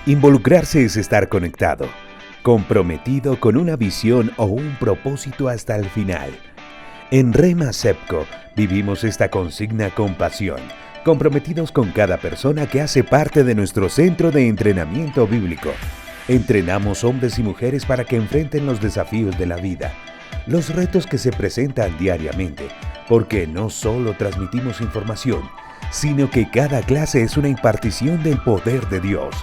Involucrarse es estar conectado, comprometido con una visión o un propósito hasta el final. En Rema SEPCO vivimos esta consigna con pasión, comprometidos con cada persona que hace parte de nuestro centro de entrenamiento bíblico. Entrenamos hombres y mujeres para que enfrenten los desafíos de la vida, los retos que se presentan diariamente, porque no solo transmitimos información, sino que cada clase es una impartición del poder de Dios,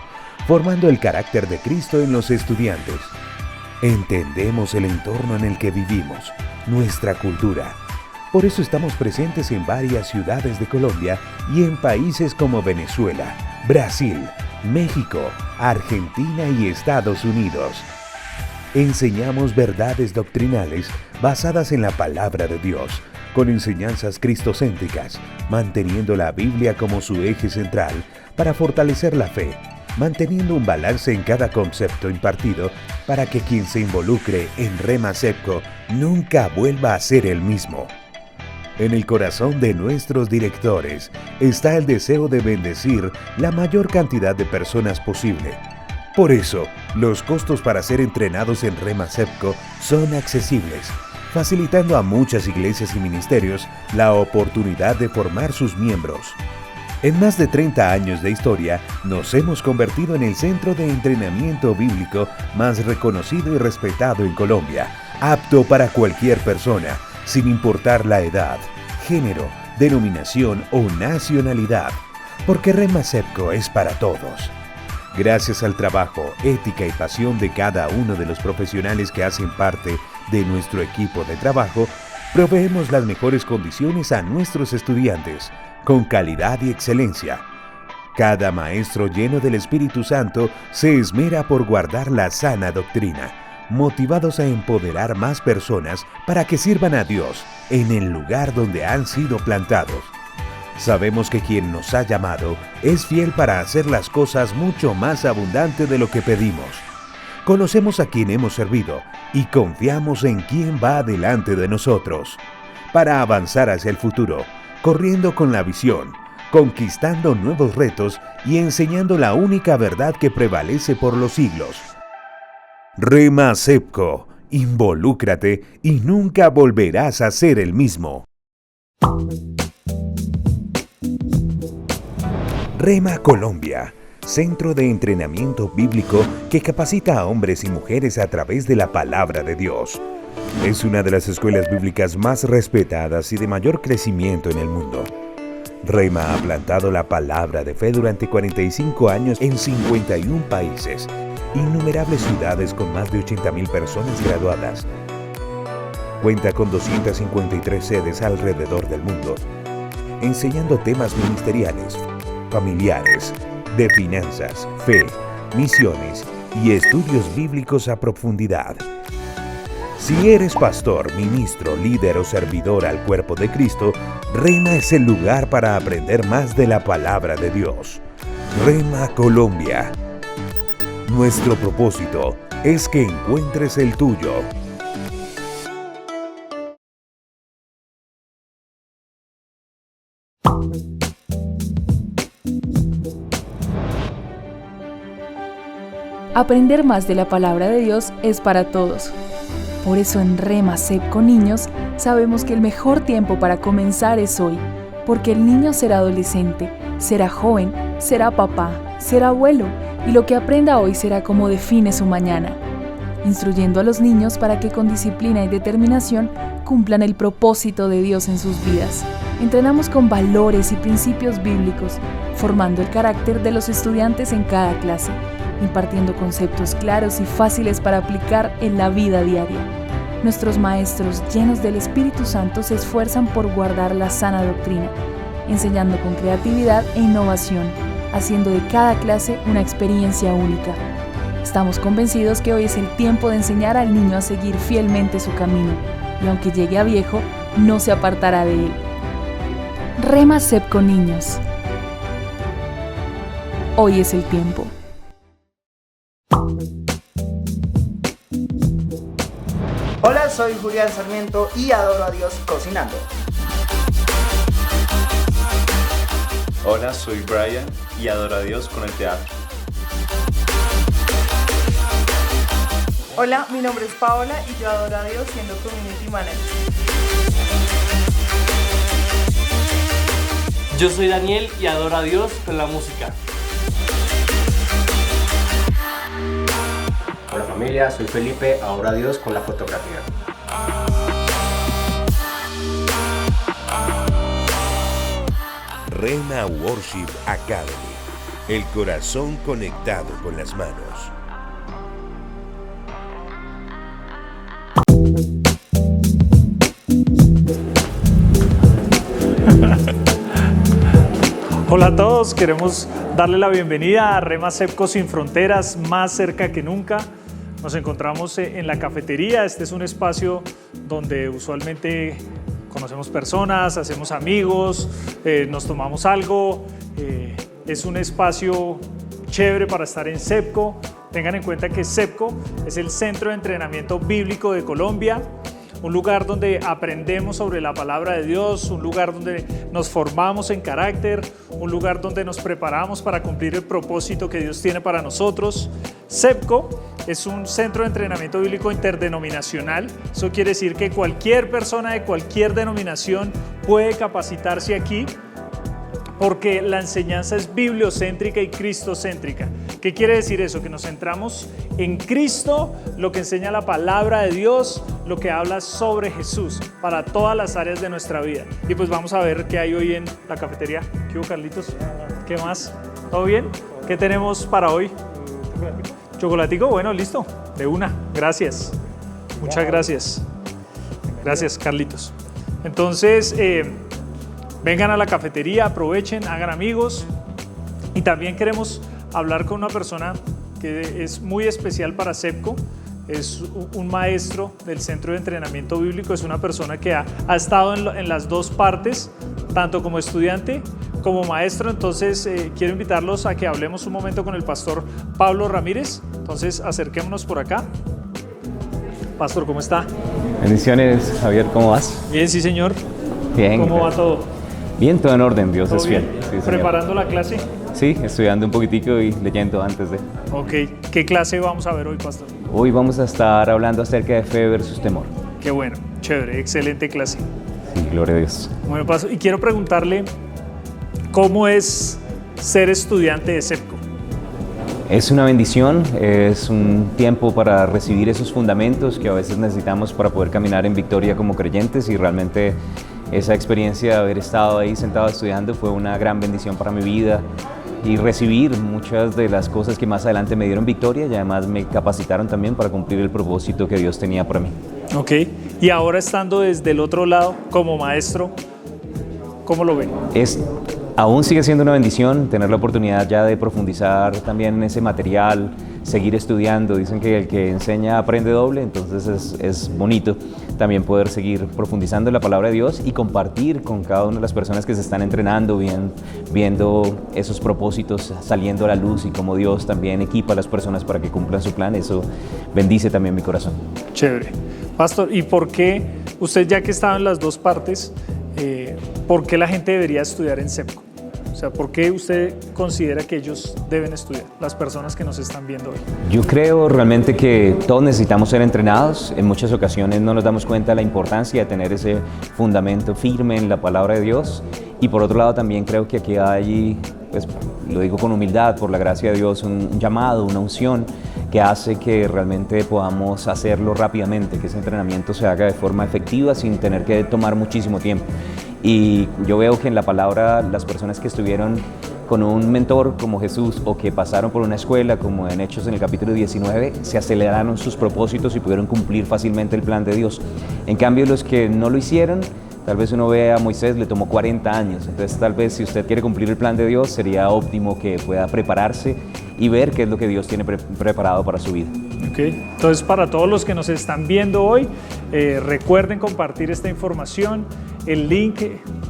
formando el carácter de Cristo en los estudiantes. Entendemos el entorno en el que vivimos, nuestra cultura. Por eso estamos presentes en varias ciudades de Colombia y en países como Venezuela, Brasil, México, Argentina y Estados Unidos. Enseñamos verdades doctrinales basadas en la palabra de Dios, con enseñanzas cristocéntricas, manteniendo la Biblia como su eje central para fortalecer la fe, manteniendo un balance en cada concepto impartido para que quien se involucre en Rema SEPCO nunca vuelva a ser el mismo. En el corazón de nuestros directores está el deseo de bendecir la mayor cantidad de personas posible. Por eso, los costos para ser entrenados en Rema SEPCO son accesibles, facilitando a muchas iglesias y ministerios la oportunidad de formar sus miembros. En más de 30 años de historia, nos hemos convertido en el centro de entrenamiento bíblico más reconocido y respetado en Colombia, apto para cualquier persona, sin importar la edad, género, denominación o nacionalidad, porque Rema SEPCO es para todos. Gracias al trabajo, ética y pasión de cada uno de los profesionales que hacen parte de nuestro equipo de trabajo, proveemos las mejores condiciones a nuestros estudiantes, con calidad y excelencia. Cada maestro lleno del Espíritu Santo se esmera por guardar la sana doctrina, motivados a empoderar más personas para que sirvan a Dios en el lugar donde han sido plantados. Sabemos que quien nos ha llamado es fiel para hacer las cosas mucho más abundante de lo que pedimos. Conocemos a quien hemos servido y confiamos en quien va delante de nosotros, para avanzar hacia el futuro, corriendo con la visión, conquistando nuevos retos y enseñando la única verdad que prevalece por los siglos. Rema SEPCO, involúcrate y nunca volverás a ser el mismo. Rema Colombia, centro de entrenamiento bíblico que capacita a hombres y mujeres a través de la palabra de Dios. Es una de las escuelas bíblicas más respetadas y de mayor crecimiento en el mundo. Rema ha plantado la palabra de fe durante 45 años en 51 países, innumerables ciudades con más de 80,000 personas graduadas. Cuenta con 253 sedes alrededor del mundo, enseñando temas ministeriales, familiares, de finanzas, fe, misiones y estudios bíblicos a profundidad. Si eres pastor, ministro, líder o servidor al cuerpo de Cristo, Rema es el lugar para aprender más de la palabra de Dios. Rema Colombia. Nuestro propósito es que encuentres el tuyo. Aprender más de la palabra de Dios es para todos. Por eso en Rema SEPCO Niños sabemos que el mejor tiempo para comenzar es hoy, porque el niño será adolescente, será joven, será papá, será abuelo, y lo que aprenda hoy será como define su mañana, instruyendo a los niños para que con disciplina y determinación cumplan el propósito de Dios en sus vidas. Entrenamos con valores y principios bíblicos, formando el carácter de los estudiantes en cada clase, impartiendo conceptos claros y fáciles para aplicar en la vida diaria. Nuestros maestros, llenos del Espíritu Santo, se esfuerzan por guardar la sana doctrina, enseñando con creatividad e innovación, haciendo de cada clase una experiencia única. Estamos convencidos que hoy es el tiempo de enseñar al niño a seguir fielmente su camino, y aunque llegue a viejo, no se apartará de él. Rema SEPCO Niños. Hoy es el tiempo. Hola, soy Julián Sarmiento y adoro a Dios cocinando. Hola, soy Brian y adoro a Dios con el teatro. Hola, mi nombre es Paola y yo adoro a Dios siendo Community Manager. Yo soy Daniel y adoro a Dios con la música. Hola familia, soy Felipe, adoro a Dios con la fotografía. Rhema Worship Academy, el corazón conectado con las manos. Hola a todos, queremos darle la bienvenida a Rhema Sepco Sin Fronteras, más cerca que nunca. Nos encontramos en la cafetería. Este es un espacio donde usualmente conocemos personas, hacemos amigos, nos tomamos algo. Es un espacio chévere para estar en Sepco. Tengan en cuenta que Sepco es el Centro de Entrenamiento Bíblico de Colombia, un lugar donde aprendemos sobre la palabra de Dios, un lugar donde nos formamos en carácter, un lugar donde nos preparamos para cumplir el propósito que Dios tiene para nosotros. Sepco es un centro de entrenamiento bíblico interdenominacional. Eso quiere decir que cualquier persona de cualquier denominación puede capacitarse aquí, porque la enseñanza es bibliocéntrica y cristocéntrica. ¿Qué quiere decir eso? Que nos centramos en Cristo, lo que enseña la palabra de Dios, lo que habla sobre Jesús, para todas las áreas de nuestra vida. Y pues vamos a ver qué hay hoy en la cafetería. ¿Qué hubo, Carlitos? ¿Qué más? ¿Todo bien? ¿Qué tenemos para hoy? ¿Chocolatico? Bueno, listo. De una. Gracias. Muchas gracias. Gracias, Carlitos. Entonces, vengan a la cafetería, aprovechen, hagan amigos. Y también queremos hablar con una persona que es muy especial para Sepco. Es un maestro del Centro de Entrenamiento Bíblico. Es una persona que ha estado en las dos partes, tanto como estudiante como maestro. Entonces quiero invitarlos a que hablemos un momento con el pastor Pablo Ramírez. Entonces acerquémonos por acá. Pastor, ¿cómo está? Bendiciones, Javier, ¿cómo vas? Bien, sí, señor. Bien. ¿Cómo va todo? Bien, todo en orden, Dios es fiel. Bien. Sí, ¿Preparando la clase? Sí, estudiando un poquitico y leyendo antes de. Ok, ¿qué clase vamos a ver hoy, pastor? Hoy vamos a estar hablando acerca de fe versus temor. Qué bueno, chévere, excelente clase. Sí, gloria a Dios. Bueno, pastor, y quiero preguntarle, ¿cómo es ser estudiante de Sepco? Es una bendición, es un tiempo para recibir esos fundamentos que a veces necesitamos para poder caminar en victoria como creyentes, y realmente esa experiencia de haber estado ahí sentado estudiando fue una gran bendición para mi vida, y recibir muchas de las cosas que más adelante me dieron victoria y además me capacitaron también para cumplir el propósito que Dios tenía para mí. Ok, y ahora estando desde el otro lado como maestro, ¿cómo lo ven? Aún sigue siendo una bendición tener la oportunidad ya de profundizar también en ese material, seguir estudiando. Dicen que el que enseña aprende doble, entonces es bonito también poder seguir profundizando en la palabra de Dios y compartir con cada una de las personas que se están entrenando, viendo esos propósitos saliendo a la luz y cómo Dios también equipa a las personas para que cumplan su plan. Eso bendice también mi corazón. Chévere. Pastor, ¿y por qué usted, ya que estaba en las dos partes, por qué la gente debería estudiar en Sepco? O sea, ¿por qué usted considera que ellos deben estudiar, las personas que nos están viendo hoy? Yo creo realmente que todos necesitamos ser entrenados. En muchas ocasiones no nos damos cuenta de la importancia de tener ese fundamento firme en la palabra de Dios. Y por otro lado también creo que aquí hay, pues lo digo con humildad, por la gracia de Dios, un llamado, una unción que hace que realmente podamos hacerlo rápidamente, que ese entrenamiento se haga de forma efectiva sin tener que tomar muchísimo tiempo. Y yo veo que en la palabra las personas que estuvieron con un mentor como Jesús o que pasaron por una escuela como en Hechos en el capítulo 19, se aceleraron sus propósitos y pudieron cumplir fácilmente el plan de Dios. En cambio, los que no lo hicieron, tal vez uno ve a Moisés, le tomó 40 años. Entonces tal vez si usted quiere cumplir el plan de Dios, sería óptimo que pueda prepararse y ver qué es lo que Dios tiene preparado para su vida. Okay. Entonces, para todos los que nos están viendo hoy, recuerden compartir esta información, el link,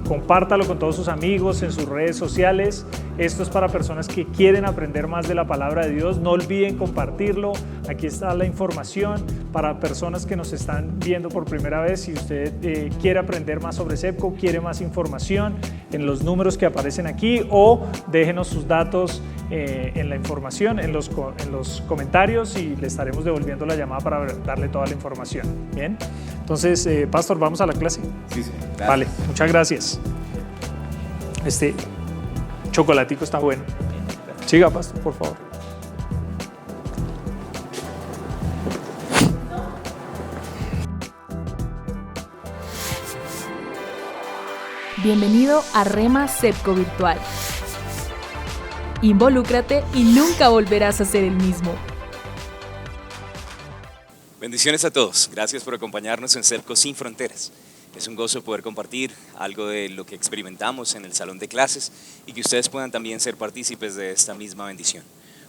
compártalo con todos sus amigos en sus redes sociales. Esto es para personas que quieren aprender más de la palabra de Dios. No olviden compartirlo. Aquí está la información para personas que nos están viendo por primera vez. Si usted quiere aprender más sobre SEPCO, quiere más información, en los números que aparecen aquí, o déjenos sus datos en la información, en los comentarios, y le estaremos devolviendo la llamada para darle toda la información. Bien, entonces, Pastor, ¿vamos a la clase? Sí, sí. Gracias. Vale, muchas gracias. Este chocolatico está bueno. Siga, Pastor, por favor. Bienvenido a Rema SEPCO Virtual. Involúcrate y nunca volverás a ser el mismo. Bendiciones a todos. Gracias por acompañarnos en SEPCO Sin Fronteras. Es un gozo poder compartir algo de lo que experimentamos en el salón de clases y que ustedes puedan también ser partícipes de esta misma bendición.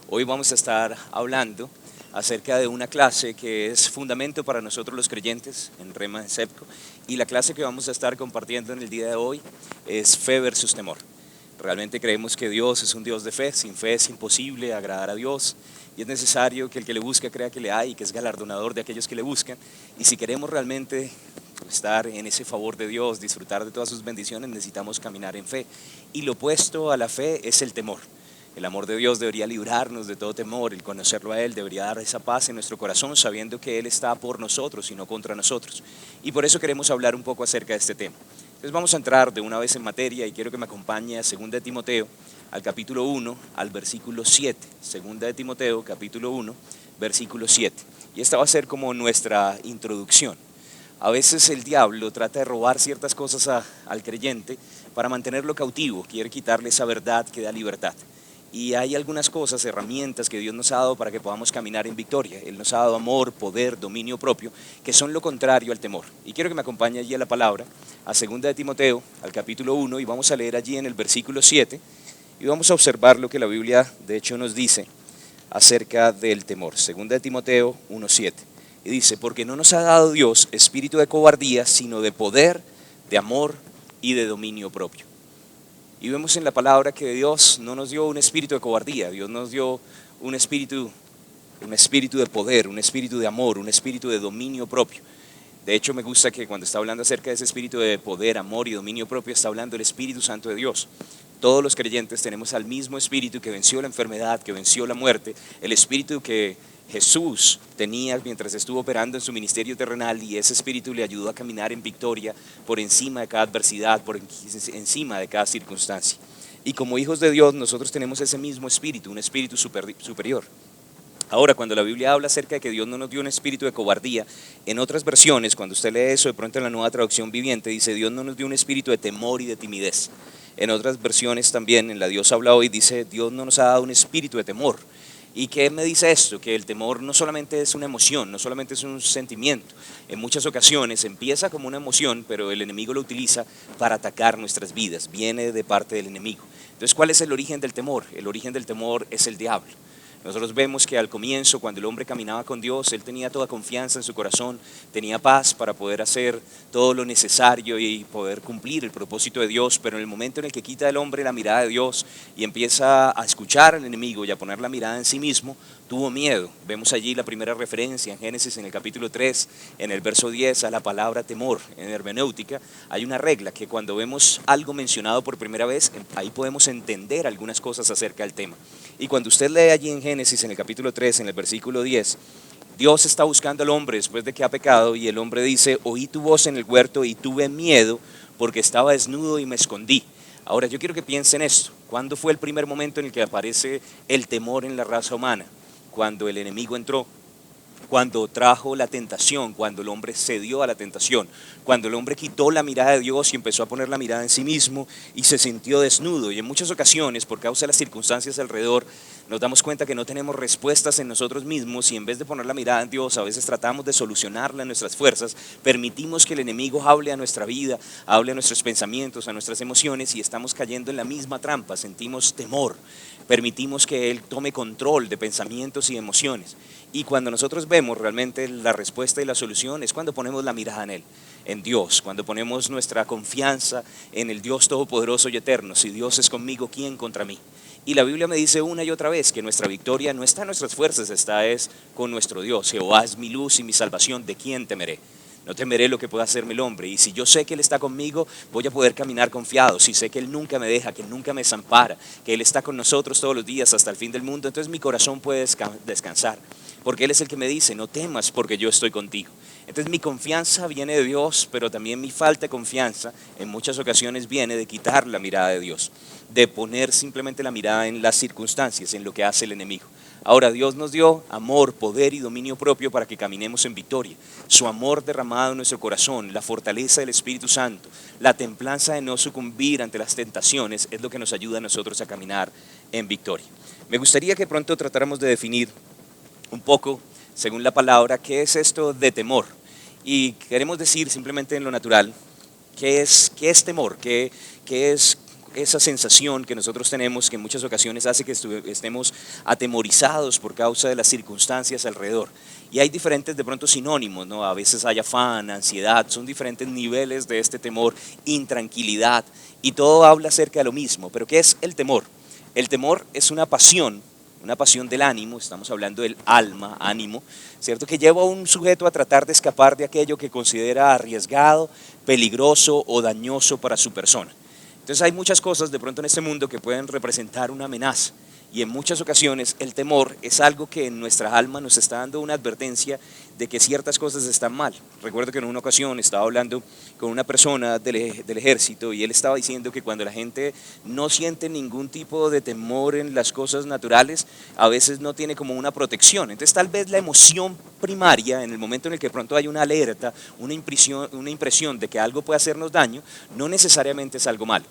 Hoy vamos a estar hablando acerca de una clase que es fundamento para nosotros los creyentes en Rema SEPCO, y la clase que vamos a estar compartiendo en el día de hoy es Fe versus Temor. Realmente creemos que Dios es un Dios de fe. Sin fe es imposible agradar a Dios, y es necesario que el que le busca crea que le hay y que es galardonador de aquellos que le buscan. Y si queremos realmente estar en ese favor de Dios, disfrutar de todas sus bendiciones, necesitamos caminar en fe, y lo opuesto a la fe es el temor. El amor de Dios debería librarnos de todo temor. El conocerlo a Él debería dar esa paz en nuestro corazón, sabiendo que Él está por nosotros y no contra nosotros. Y por eso queremos hablar un poco acerca de este tema. Entonces vamos a entrar de una vez en materia, y quiero que me acompañe a 2 de Timoteo, al capítulo 1, al versículo 7. 2 de Timoteo, capítulo 1, versículo 7. Y esta va a ser como nuestra introducción. A veces el diablo trata de robar ciertas cosas al creyente para mantenerlo cautivo. Quiere quitarle esa verdad que da libertad. Y hay algunas cosas, herramientas que Dios nos ha dado para que podamos caminar en victoria. Él nos ha dado amor, poder, dominio propio, que son lo contrario al temor. Y quiero que me acompañe allí a la palabra, a 2 de Timoteo, al capítulo 1, y vamos a leer allí en el versículo 7, y vamos a observar lo que la Biblia de hecho nos dice acerca del temor. 2 de Timoteo 1:7, y dice: porque no nos ha dado Dios espíritu de cobardía, sino de poder, de amor y de dominio propio. Y vemos en la palabra que Dios no nos dio un espíritu de cobardía. Dios nos dio un espíritu de poder, un espíritu de amor, un espíritu de dominio propio. De hecho, me gusta que cuando está hablando acerca de ese espíritu de poder, amor y dominio propio, está hablando del Espíritu Santo de Dios. Todos los creyentes tenemos al mismo espíritu que venció la enfermedad, que venció la muerte, el espíritu que Jesús tenía mientras estuvo operando en su ministerio terrenal, y ese espíritu le ayudó a caminar en victoria por encima de cada adversidad, por encima de cada circunstancia. Y como hijos de Dios, nosotros tenemos ese mismo espíritu, un espíritu superior. Ahora, cuando la Biblia habla acerca de que Dios no nos dio un espíritu de cobardía, en otras versiones, cuando usted lee eso de pronto en la Nueva Traducción Viviente, dice: Dios no nos dio un espíritu de temor y de timidez. En otras versiones también, en la Dios habla hoy, dice: Dios no nos ha dado un espíritu de temor. ¿Y qué me dice esto? Que el temor no solamente es una emoción, no solamente es un sentimiento. En muchas ocasiones empieza como una emoción, pero el enemigo lo utiliza para atacar nuestras vidas. Viene de parte del enemigo. Entonces, ¿cuál es el origen del temor? El origen del temor es el diablo. Nosotros vemos que al comienzo, cuando el hombre caminaba con Dios, él tenía toda confianza en su corazón, tenía paz para poder hacer todo lo necesario y poder cumplir el propósito de Dios, pero en el momento en el que quita el hombre la mirada de Dios y empieza a escuchar al enemigo y a poner la mirada en sí mismo, tuvo miedo. Vemos allí la primera referencia en Génesis, en el capítulo 3, en el verso 10, a la palabra temor. En hermenéutica hay una regla que cuando vemos algo mencionado por primera vez, ahí podemos entender algunas cosas acerca del tema. Y cuando usted lee allí en Génesis, en el capítulo 3, en el versículo 10, Dios está buscando al hombre después de que ha pecado, y el hombre dice: oí tu voz en el huerto y tuve miedo porque estaba desnudo y me escondí. Ahora yo quiero que piensen esto. ¿Cuándo fue el primer momento en el que aparece el temor en la raza humana? Cuando el enemigo entró, cuando trajo la tentación, cuando el hombre cedió a la tentación, cuando el hombre quitó la mirada de Dios y empezó a poner la mirada en sí mismo y se sintió desnudo. Y en muchas ocasiones, por causa de las circunstancias alrededor, nos damos cuenta que no tenemos respuestas en nosotros mismos, y en vez de poner la mirada en Dios, a veces tratamos de solucionarla en nuestras fuerzas. Permitimos que el enemigo hable a nuestra vida, hable a nuestros pensamientos, a nuestras emociones, y estamos cayendo en la misma trampa. Sentimos temor, permitimos que él tome control de pensamientos y emociones. Y cuando nosotros vemos realmente la respuesta y la solución es cuando ponemos la mirada en Él, en Dios, cuando ponemos nuestra confianza en el Dios todopoderoso y eterno. Si Dios es conmigo, ¿quién contra mí? Y la Biblia me dice una y otra vez que nuestra victoria no está en nuestras fuerzas, está es con nuestro Dios. Jehová es mi luz y mi salvación, ¿de quién temeré? No temeré lo que pueda hacerme el hombre. Y si yo sé que Él está conmigo, voy a poder caminar confiado. Si sé que Él nunca me deja, que Él nunca me desampara, que Él está con nosotros todos los días hasta el fin del mundo, entonces mi corazón puede descansar. Porque Él es el que me dice, no temas porque yo estoy contigo. Entonces mi confianza viene de Dios, pero también mi falta de confianza en muchas ocasiones viene de quitar la mirada de Dios, de poner simplemente la mirada en las circunstancias, en lo que hace el enemigo. Ahora, Dios nos dio amor, poder y dominio propio para que caminemos en victoria. Su amor derramado en nuestro corazón, la fortaleza del Espíritu Santo, la templanza de no sucumbir ante las tentaciones es lo que nos ayuda a nosotros a caminar en victoria. Me gustaría que pronto tratáramos de definir un poco, según la palabra, qué es esto de temor. Y queremos decir simplemente en lo natural, qué es temor, qué es esa sensación que nosotros tenemos que en muchas ocasiones hace que estemos atemorizados por causa de las circunstancias alrededor. Y hay diferentes de pronto sinónimos, ¿no? A veces hay afán, ansiedad, son diferentes niveles de este temor, intranquilidad, y todo habla acerca de lo mismo. Pero ¿qué es el temor? El temor es una pasión del ánimo, estamos hablando del alma, ánimo, ¿cierto? Que lleva a un sujeto a tratar de escapar de aquello que considera arriesgado, peligroso o dañoso para su persona. Entonces hay muchas cosas de pronto en este mundo que pueden representar una amenaza y en muchas ocasiones el temor es algo que en nuestra alma nos está dando una advertencia de que ciertas cosas están mal. Recuerdo que en una ocasión estaba hablando con una persona del ejército y él estaba diciendo que cuando la gente no siente ningún tipo de temor en las cosas naturales, a veces no tiene como una protección. Entonces tal vez la emoción primaria, en el momento en el que de pronto hay una alerta, una impresión de que algo puede hacernos daño, no necesariamente es algo malo.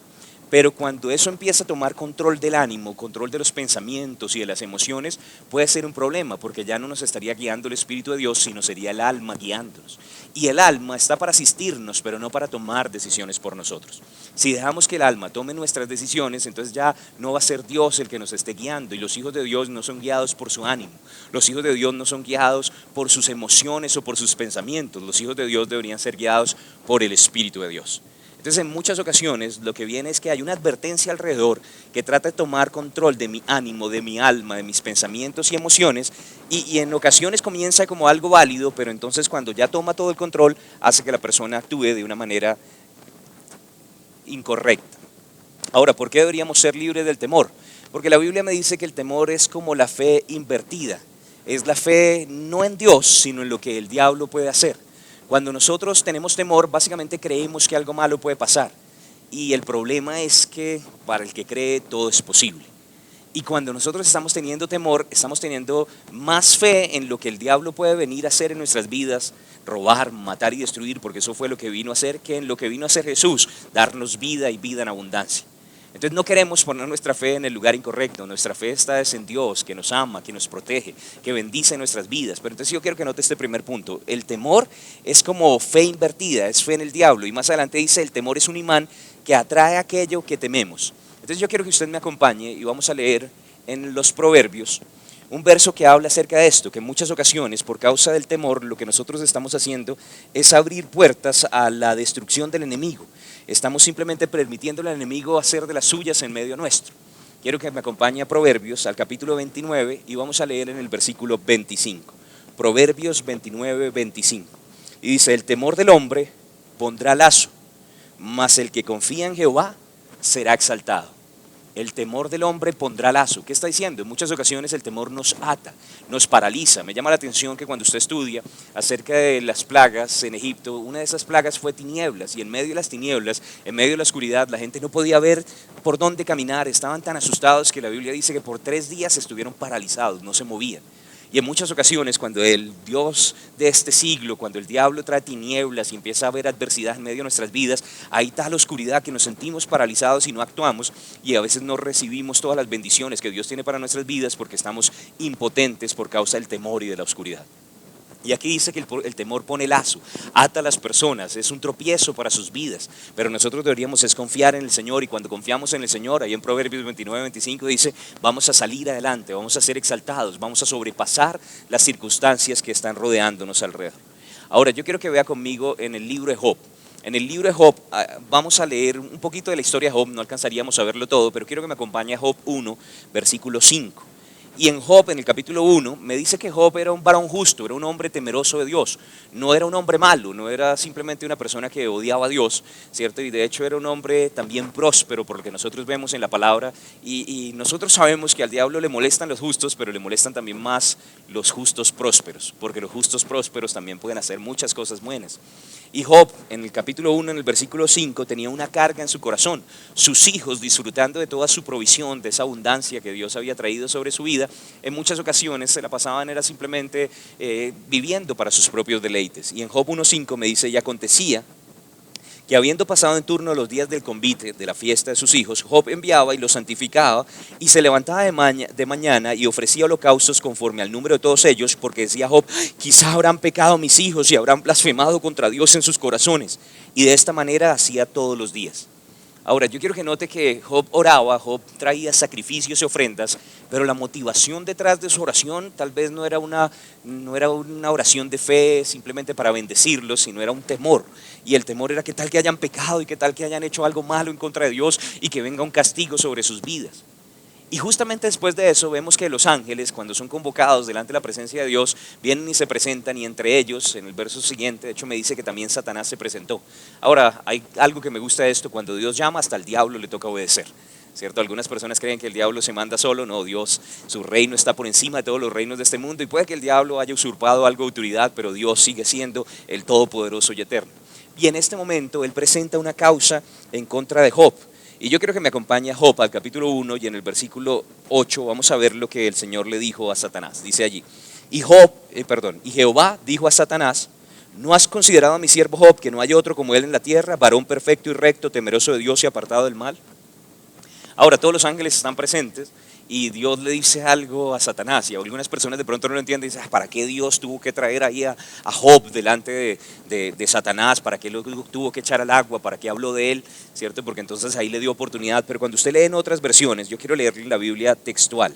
Pero cuando eso empieza a tomar control del ánimo, control de los pensamientos y de las emociones, puede ser un problema, porque ya no nos estaría guiando el Espíritu de Dios, sino sería el alma guiándonos. Y el alma está para asistirnos, pero no para tomar decisiones por nosotros. Si dejamos que el alma tome nuestras decisiones, entonces ya no va a ser Dios el que nos esté guiando, y los hijos de Dios no son guiados por su ánimo. Los hijos de Dios no son guiados por sus emociones o por sus pensamientos. Los hijos de Dios deberían ser guiados por el Espíritu de Dios. Entonces en muchas ocasiones lo que viene es que hay una advertencia alrededor que trata de tomar control de mi ánimo, de mi alma, de mis pensamientos y emociones y en ocasiones comienza como algo válido, pero entonces cuando ya toma todo el control hace que la persona actúe de una manera incorrecta. Ahora, ¿por qué deberíamos ser libres del temor? Porque la Biblia me dice que el temor es como la fe invertida, es la fe no en Dios, sino en lo que el diablo puede hacer. Cuando nosotros tenemos temor, básicamente creemos que algo malo puede pasar. Y el problema es que para el que cree todo es posible. Y cuando nosotros estamos teniendo temor, estamos teniendo más fe en lo que el diablo puede venir a hacer en nuestras vidas, robar, matar y destruir, porque eso fue lo que vino a hacer, que en lo que vino a hacer Jesús, darnos vida y vida en abundancia. Entonces no queremos poner nuestra fe en el lugar incorrecto, nuestra fe está en Dios, que nos ama, que nos protege, que bendice nuestras vidas. Pero entonces yo quiero que note este primer punto, el temor es como fe invertida, es fe en el diablo, y más adelante dice el temor es un imán que atrae aquello que tememos. Entonces yo quiero que usted me acompañe y vamos a leer en los Proverbios un verso que habla acerca de esto, que en muchas ocasiones por causa del temor lo que nosotros estamos haciendo es abrir puertas a la destrucción del enemigo. Estamos simplemente permitiendo al enemigo hacer de las suyas en medio nuestro. Quiero que me acompañe a Proverbios, al capítulo 29, y vamos a leer en el versículo 25. Proverbios 29, 25. Y dice, el temor del hombre pondrá lazo, mas el que confía en Jehová será exaltado. El temor del hombre pondrá lazo. ¿Qué está diciendo? En muchas ocasiones el temor nos ata, nos paraliza. Me llama la atención que cuando usted estudia acerca de las plagas en Egipto, una de esas plagas fue tinieblas, y en medio de las tinieblas, en medio de la oscuridad, la gente no podía ver por dónde caminar. Estaban tan asustados que la Biblia dice que por 3 días estuvieron paralizados, no se movían. Y en muchas ocasiones cuando el Dios de este siglo, cuando el diablo trae tinieblas y empieza a haber adversidad en medio de nuestras vidas, hay tal oscuridad que nos sentimos paralizados y no actuamos, y a veces no recibimos todas las bendiciones que Dios tiene para nuestras vidas porque estamos impotentes por causa del temor y de la oscuridad. Y aquí dice que el temor pone lazo, ata a las personas, es un tropiezo para sus vidas, pero nosotros deberíamos es confiar en el Señor, y cuando confiamos en el Señor, ahí en Proverbios 29, 25 dice, vamos a salir adelante, vamos a ser exaltados, vamos a sobrepasar las circunstancias que están rodeándonos alrededor. Ahora yo quiero que vea conmigo en el libro de Job. En el libro de Job vamos a leer un poquito de la historia de Job, no alcanzaríamos a verlo todo, pero quiero que me acompañe a Job 1, versículo 5. Y en Job, en el capítulo 1, me dice que Job era un varón justo, era un hombre temeroso de Dios. No era un hombre malo, no era simplemente una persona que odiaba a Dios, ¿cierto? Y de hecho era un hombre también próspero, por lo que nosotros vemos en la palabra. Y nosotros sabemos que al diablo le molestan los justos, pero le molestan también más los justos prósperos, porque los justos prósperos también pueden hacer muchas cosas buenas. Y Job, en el capítulo 1, en el versículo 5, tenía una carga en su corazón. Sus hijos, disfrutando de toda su provisión, de esa abundancia que Dios había traído sobre su vida, en muchas ocasiones se la pasaban era simplemente viviendo para sus propios deleites. Y en Job 1.5 me dice, y acontecía que habiendo pasado en turno los días del convite, de la fiesta de sus hijos, Job enviaba y los santificaba y se levantaba de mañana y ofrecía holocaustos conforme al número de todos ellos, porque decía Job, quizá habrán pecado mis hijos y habrán blasfemado contra Dios en sus corazones. Y de esta manera hacía todos los días. Ahora, yo quiero que note que Job oraba, Job traía sacrificios y ofrendas, pero la motivación detrás de su oración tal vez no era una oración de fe simplemente para bendecirlos, sino era un temor. Y el temor era que tal que hayan pecado y que tal que hayan hecho algo malo en contra de Dios y que venga un castigo sobre sus vidas. Y justamente después de eso vemos que los ángeles, cuando son convocados delante de la presencia de Dios, vienen y se presentan, y entre ellos, en el verso siguiente, de hecho me dice que también Satanás se presentó. Ahora, hay algo que me gusta de esto: cuando Dios llama, hasta al diablo le toca obedecer, ¿cierto? Algunas personas creen que el diablo se manda solo. No, Dios, su reino está por encima de todos los reinos de este mundo, y puede que el diablo haya usurpado algo de autoridad, pero Dios sigue siendo el todopoderoso y eterno. Y en este momento Él presenta una causa en contra de Job. Y yo quiero que me acompañe a Job al capítulo 1, y en el versículo 8 vamos a ver lo que el Señor le dijo a Satanás. Dice allí, y Jehová dijo a Satanás, ¿no has considerado a mi siervo Job, que no hay otro como él en la tierra, varón perfecto y recto, temeroso de Dios y apartado del mal? Ahora, todos los ángeles están presentes y Dios le dice algo a Satanás, y algunas personas de pronto no lo entienden y dicen, ¿para qué Dios tuvo que traer ahí a Job delante de Satanás? ¿Para qué lo tuvo que echar al agua? ¿Para qué habló de él? ¿Cierto? Porque entonces ahí le dio oportunidad. Pero cuando usted lee en otras versiones, yo quiero leerle la Biblia textual.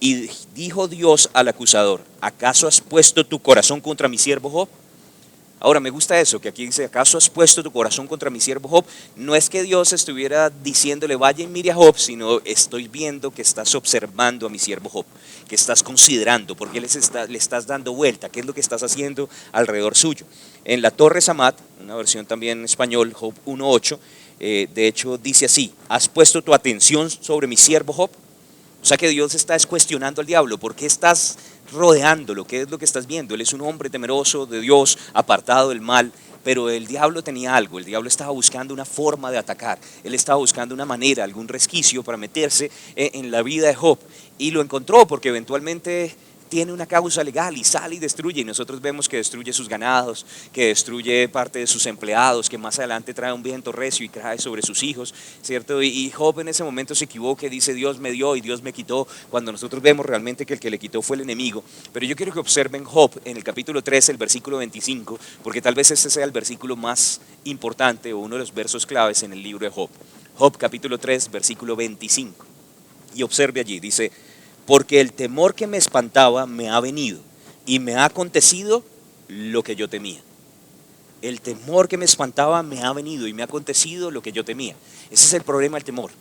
Y dijo Dios al acusador, ¿acaso has puesto tu corazón contra mi siervo Job? Ahora, me gusta eso, que aquí dice, ¿acaso has puesto tu corazón contra mi siervo Job? No es que Dios estuviera diciéndole, vaya y mire a Job, sino estoy viendo que estás observando a mi siervo Job, que estás considerando, porque le estás dando vuelta, qué es lo que estás haciendo alrededor suyo. En la Torre Samat, una versión también en español, Job 1.8, de hecho dice así, ¿has puesto tu atención sobre mi siervo Job? O sea que Dios está cuestionando al diablo, ¿por qué estás rodeándolo? ¿Qué es lo que estás viendo? Él es un hombre temeroso de Dios, apartado del mal, pero el diablo tenía algo, el diablo estaba buscando una forma de atacar, él estaba buscando una manera, algún resquicio para meterse en la vida de Job, y lo encontró porque eventualmente tiene una causa legal y sale y destruye, y nosotros vemos que destruye sus ganados, que destruye parte de sus empleados, que más adelante trae un viento recio y cae sobre sus hijos, ¿cierto? Y Job en ese momento se equivoca y dice, Dios me dio y Dios me quitó, cuando nosotros vemos realmente que el que le quitó fue el enemigo. Pero yo quiero que observen Job en el capítulo 13, el versículo 25, porque tal vez ese sea el versículo más importante o uno de los versos claves en el libro de Job. Job capítulo 3, versículo 25. Y observe allí, dice, porque el temor que me espantaba me ha venido y me ha acontecido lo que yo temía. El temor que me espantaba me ha venido y me ha acontecido lo que yo temía. Ese es el problema del temor,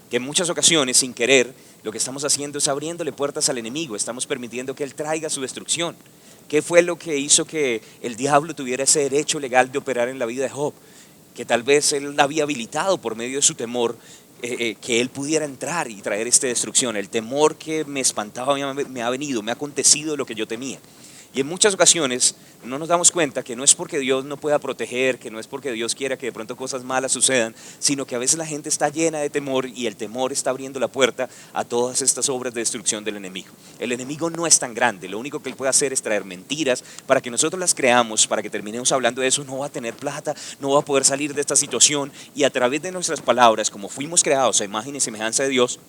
que en muchas ocasiones, sin querer, lo que estamos haciendo es abriéndole puertas al enemigo, estamos permitiendo que él traiga su destrucción. ¿Qué fue lo que hizo que el diablo tuviera ese derecho legal de operar en la vida de Job? Que tal vez él había habilitado por medio de su temor que él pudiera entrar y traer esta destrucción. El temor que me espantaba me ha venido, me ha acontecido lo que yo temía. Y en muchas ocasiones no nos damos cuenta que no es porque Dios no pueda proteger, que no es porque Dios quiera que de pronto cosas malas sucedan, sino que a veces la gente está llena de temor y el temor está abriendo la puerta a todas estas obras de destrucción del enemigo. El enemigo no es tan grande, lo único que él puede hacer es traer mentiras para que nosotros las creamos, para que terminemos hablando de eso, no va a tener plata, no va a poder salir de esta situación, y a través de nuestras palabras, como fuimos creados a imagen y semejanza de Dios,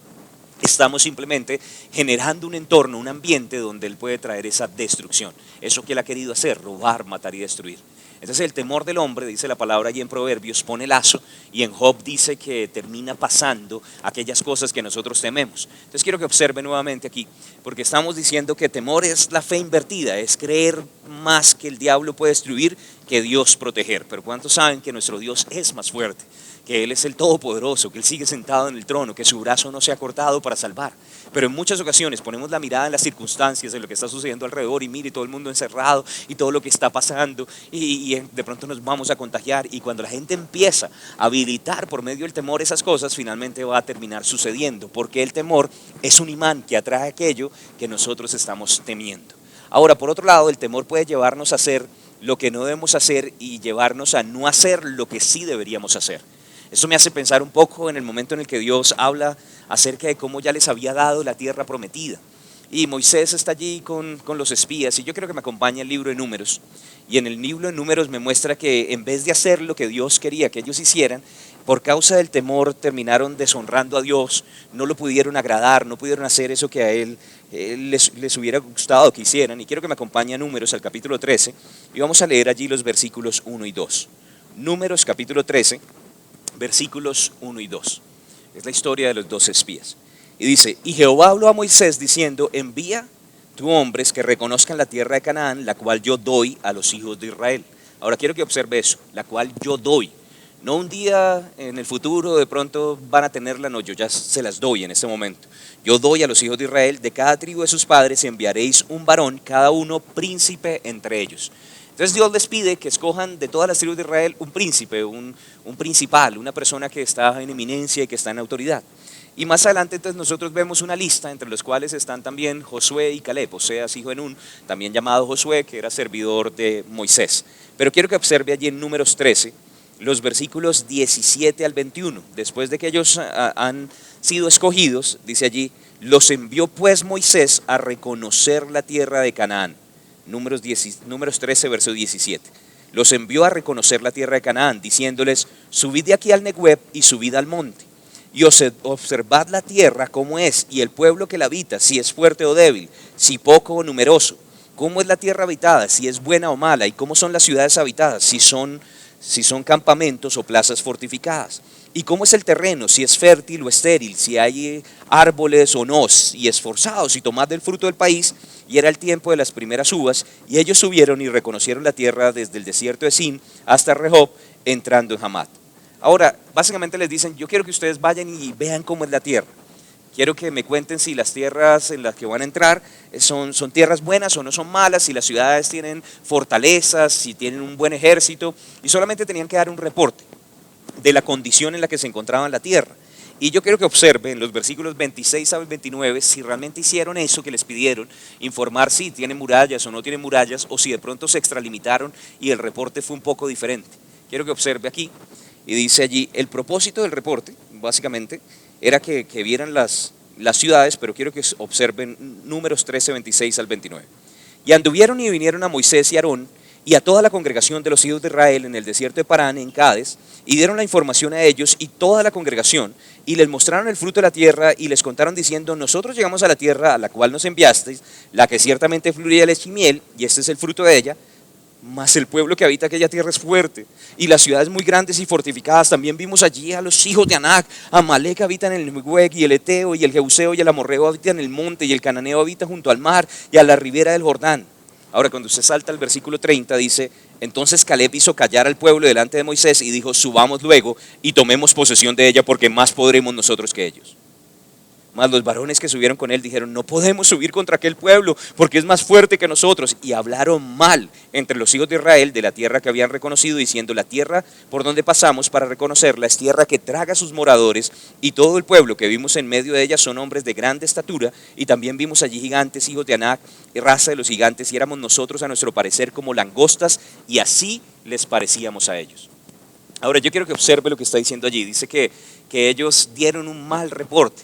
estamos simplemente generando un entorno, un ambiente donde él puede traer esa destrucción. Eso que él ha querido hacer, robar, matar y destruir. Entonces el temor del hombre, dice la palabra allí en Proverbios, pone lazo, y en Job dice que termina pasando aquellas cosas que nosotros tememos. Entonces quiero que observe nuevamente aquí, porque estamos diciendo que temor es la fe invertida, es creer más que el diablo puede destruir que Dios proteger. Pero ¿cuántos saben que nuestro Dios es más fuerte? Que Él es el Todopoderoso, que Él sigue sentado en el trono, que su brazo no se ha cortado para salvar. Pero en muchas ocasiones ponemos la mirada en las circunstancias, en lo que está sucediendo alrededor, y mire todo el mundo encerrado y todo lo que está pasando, y de pronto nos vamos a contagiar, y cuando la gente empieza a habilitar por medio del temor esas cosas, finalmente va a terminar sucediendo, porque el temor es un imán que atrae aquello que nosotros estamos temiendo. Ahora, por otro lado, el temor puede llevarnos a hacer lo que no debemos hacer y llevarnos a no hacer lo que sí deberíamos hacer. Esto me hace pensar un poco en el momento en el que Dios habla acerca de cómo ya les había dado la tierra prometida. Y Moisés está allí con los espías, y yo quiero que me acompañe el libro de Números. Y en el libro de Números me muestra que en vez de hacer lo que Dios quería que ellos hicieran, por causa del temor terminaron deshonrando a Dios, no lo pudieron agradar, no pudieron hacer eso que a Él les hubiera gustado que hicieran. Y quiero que me acompañe a Números, al capítulo 13, y vamos a leer allí los versículos 1 y 2. Números capítulo 13, versículos 1 y 2. Es la historia de los 2 espías. Y dice, y Jehová habló a Moisés diciendo, envía tú hombres que reconozcan la tierra de Canaán, la cual yo doy a los hijos de Israel. Ahora quiero que observe eso, la cual yo doy. No un día en el futuro de pronto van a tenerla, no, yo ya se las doy en este momento. Yo doy a los hijos de Israel, de cada tribu de sus padres enviaréis un varón, cada uno príncipe entre ellos. Entonces Dios les pide que escojan de todas las tribus de Israel un príncipe, un principal, una persona que está en eminencia y que está en autoridad. Y más adelante entonces nosotros vemos una lista entre los cuales están también Josué y Caleb, Oseas hijo de Nun, también llamado Josué, que era servidor de Moisés. Pero quiero que observe allí en Números 13, los versículos 17 al 21. Después de que ellos han sido escogidos, dice allí, los envió pues Moisés a reconocer la tierra de Canaán. Números 13, verso 17. Los envió a reconocer la tierra de Canaán, diciéndoles, subid de aquí al Negueb y subid al monte, y observad la tierra cómo es, y el pueblo que la habita, si es fuerte o débil, si poco o numeroso, cómo es la tierra habitada, si es buena o mala, y cómo son las ciudades habitadas, si son campamentos o plazas fortificadas, y cómo es el terreno, si es fértil o estéril, si hay árboles o no, y esforzados, y tomad del fruto del país. Y era el tiempo de las primeras uvas, y ellos subieron y reconocieron la tierra desde el desierto de Sin hasta Rehob, entrando en Hamat. Ahora, básicamente les dicen, yo quiero que ustedes vayan y vean cómo es la tierra. Quiero que me cuenten si las tierras en las que van a entrar son tierras buenas o no son malas, si las ciudades tienen fortalezas, si tienen un buen ejército, y solamente tenían que dar un reporte de la condición en la que se encontraba en la tierra. Y yo quiero que observen los versículos 26 al 29 si realmente hicieron eso que les pidieron, informar si tienen murallas o no tienen murallas, o si de pronto se extralimitaron y el reporte fue un poco diferente. Quiero que observe aquí, y dice allí, el propósito del reporte, básicamente, era que vieran las ciudades, pero quiero que observen Números 13, 26 al 29. Y anduvieron y vinieron a Moisés y Aarón, y a toda la congregación de los hijos de Israel en el desierto de Parán, en Cades, y dieron la información a ellos y toda la congregación, y les mostraron el fruto de la tierra, y les contaron diciendo, nosotros llegamos a la tierra a la cual nos enviasteis, la que ciertamente fluye leche y miel, y este es el fruto de ella, mas el pueblo que habita aquella tierra es fuerte, y las ciudades muy grandes y fortificadas. También vimos allí a los hijos de Anac, Amalek habita en el Negueb, y el Eteo, y el Jebuseo, y el Amorreo habita en el monte, y el Cananeo habita junto al mar, y a la ribera del Jordán. Ahora, cuando usted salta al versículo 30, dice, entonces Caleb hizo callar al pueblo delante de Moisés y dijo, subamos luego y tomemos posesión de ella, porque más podremos nosotros que ellos. Mas los varones que subieron con él dijeron, no podemos subir contra aquel pueblo, porque es más fuerte que nosotros. Y hablaron mal entre los hijos de Israel de la tierra que habían reconocido, diciendo, la tierra por donde pasamos para reconocerla es tierra que traga a sus moradores, y todo el pueblo que vimos en medio de ella son hombres de grande estatura, y también vimos allí gigantes, hijos de Anac, raza de los gigantes, y éramos nosotros a nuestro parecer como langostas, y así les parecíamos a ellos. Ahora yo quiero que observe lo que está diciendo allí. Dice que ellos dieron un mal reporte.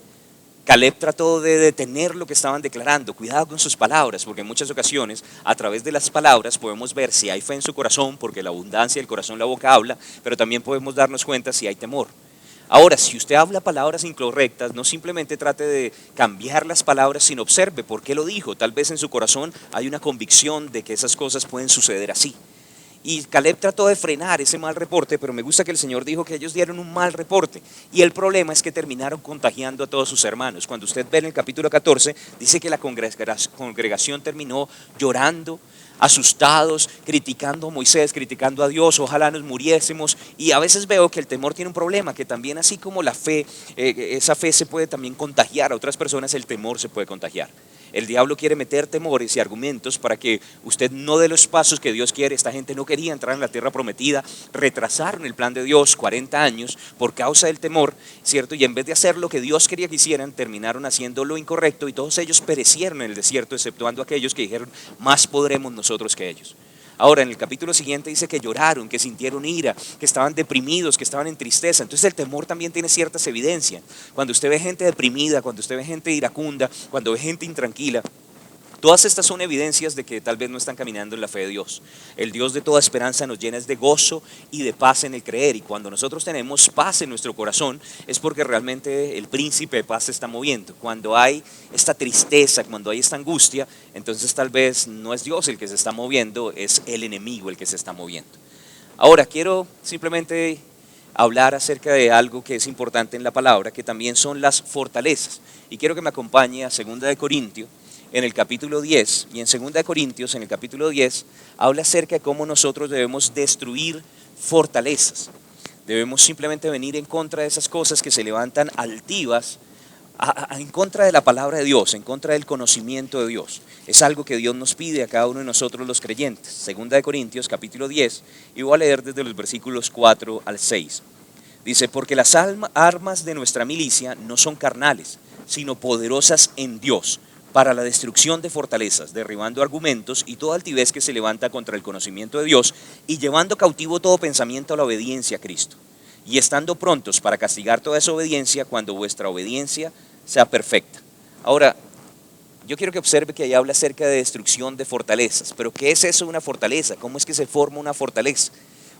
Caleb trató de detener lo que estaban declarando. Cuidado con sus palabras, porque en muchas ocasiones a través de las palabras podemos ver si hay fe en su corazón, porque la abundancia del corazón la boca habla, pero también podemos darnos cuenta si hay temor. Ahora, si usted habla palabras incorrectas, no simplemente trate de cambiar las palabras, sino observe por qué lo dijo. Tal vez en su corazón hay una convicción de que esas cosas pueden suceder así. Y Caleb trató de frenar ese mal reporte, pero me gusta que el Señor dijo que ellos dieron un mal reporte. Y el problema es que terminaron contagiando a todos sus hermanos. Cuando usted ve en el capítulo 14, dice que la congregación terminó llorando, asustados, criticando a Moisés, criticando a Dios, ojalá nos muriésemos. Y a veces veo que el temor tiene un problema, que también así como la fe, esa fe se puede también contagiar a otras personas, el temor se puede contagiar. El diablo quiere meter temores y argumentos para que usted no dé los pasos que Dios quiere. Esta gente no quería entrar en la tierra prometida, retrasaron el plan de Dios 40 años por causa del temor, ¿cierto? Y en vez de hacer lo que Dios quería que hicieran, terminaron haciendo lo incorrecto y todos ellos perecieron en el desierto, exceptuando aquellos que dijeron, más podremos nosotros que ellos. Ahora, en el capítulo siguiente dice que lloraron, que sintieron ira, que estaban deprimidos, que estaban en tristeza. Entonces el temor también tiene ciertas evidencias. Cuando usted ve gente deprimida, cuando usted ve gente iracunda, cuando ve gente intranquila, todas estas son evidencias de que tal vez no están caminando en la fe de Dios. El Dios de toda esperanza nos llena de gozo y de paz en el creer. Y cuando nosotros tenemos paz en nuestro corazón es porque realmente el príncipe de paz se está moviendo. Cuando hay esta tristeza, cuando hay esta angustia, entonces tal vez no es Dios el que se está moviendo, es el enemigo el que se está moviendo. Ahora quiero simplemente hablar acerca de algo que es importante en la palabra, que también son las fortalezas. Y quiero que me acompañe a 2 de Corintios, en el capítulo 10, y en 2 de Corintios, en el capítulo 10, habla acerca de cómo nosotros debemos destruir fortalezas. Debemos simplemente venir en contra de esas cosas que se levantan altivas, en contra de la palabra de Dios, en contra del conocimiento de Dios. Es algo que Dios nos pide a cada uno de nosotros los creyentes. 2 de Corintios, capítulo 10, y voy a leer desde los versículos 4 al 6. Dice, porque las armas de nuestra milicia no son carnales, sino poderosas en Dios, para la destrucción de fortalezas, derribando argumentos y toda altivez que se levanta contra el conocimiento de Dios y llevando cautivo todo pensamiento a la obediencia a Cristo. Y estando prontos para castigar toda desobediencia cuando vuestra obediencia sea perfecta. Ahora, yo quiero que observe que ahí habla acerca de destrucción de fortalezas. Pero ¿qué es eso de una fortaleza? ¿Cómo es que se forma una fortaleza?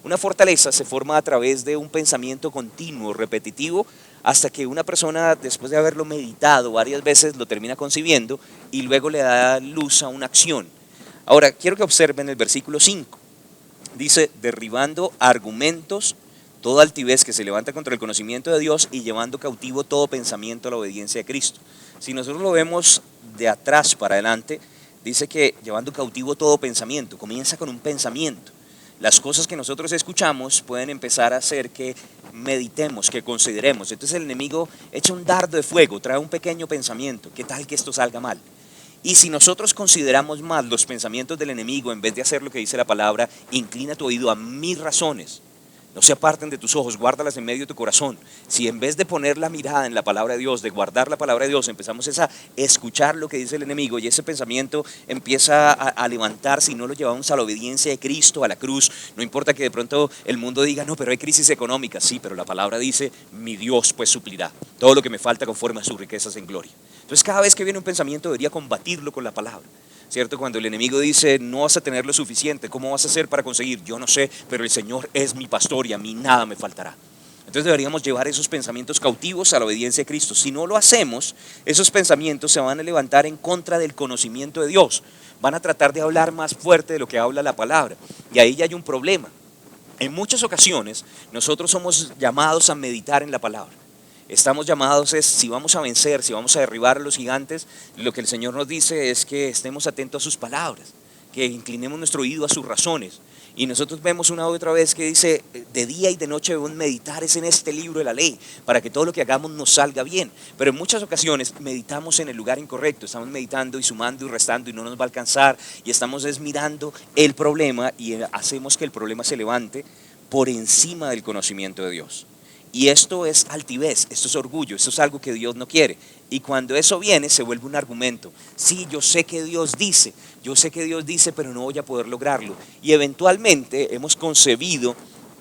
Una fortaleza se forma a través de un pensamiento continuo, repetitivo, hasta que una persona, después de haberlo meditado varias veces, lo termina concibiendo y luego le da luz a una acción. Ahora, quiero que observen el versículo 5. Dice, derribando argumentos, toda altivez que se levanta contra el conocimiento de Dios y llevando cautivo todo pensamiento a la obediencia de Cristo. Si nosotros lo vemos de atrás para adelante, dice que llevando cautivo todo pensamiento, comienza con un pensamiento. Las cosas que nosotros escuchamos pueden empezar a hacer que meditemos, que consideremos. Entonces el enemigo echa un dardo de fuego, trae un pequeño pensamiento. ¿Qué tal que esto salga mal? Y si nosotros consideramos mal los pensamientos del enemigo, en vez de hacer lo que dice la palabra, inclina tu oído a mis razones, no se aparten de tus ojos, guárdalas en medio de tu corazón. Si en vez de poner la mirada en la palabra de Dios, de guardar la palabra de Dios, empezamos a escuchar lo que dice el enemigo y ese pensamiento empieza a levantarse y no lo llevamos a la obediencia de Cristo, a la cruz. No importa que de pronto el mundo diga, no, pero hay crisis económica. Sí, pero la palabra dice, mi Dios pues suplirá todo lo que me falta conforme a sus riquezas en gloria. Entonces cada vez que viene un pensamiento debería combatirlo con la palabra. ¿Cierto? Cuando el enemigo dice, no vas a tener lo suficiente, ¿cómo vas a hacer para conseguir? Yo no sé, pero el Señor es mi pastor y a mí nada me faltará. Entonces deberíamos llevar esos pensamientos cautivos a la obediencia de Cristo. Si no lo hacemos, esos pensamientos se van a levantar en contra del conocimiento de Dios. Van a tratar de hablar más fuerte de lo que habla la palabra. Y ahí ya hay un problema. En muchas ocasiones, nosotros somos llamados a meditar en la palabra. Estamos llamados, si vamos a vencer, si vamos a derribar a los gigantes, lo que el Señor nos dice es que estemos atentos a sus palabras, que inclinemos nuestro oído a sus razones. Y nosotros vemos una y otra vez que dice, de día y de noche debemos meditar en este libro de la ley, para que todo lo que hagamos nos salga bien. Pero en muchas ocasiones meditamos en el lugar incorrecto, estamos meditando y sumando y restando y no nos va a alcanzar, y estamos mirando el problema y hacemos que el problema se levante por encima del conocimiento de Dios. Y esto es altivez, esto es orgullo, esto es algo que Dios no quiere. Y cuando eso viene se vuelve un argumento. Sí, yo sé que Dios dice, pero no voy a poder lograrlo. Y eventualmente hemos concebido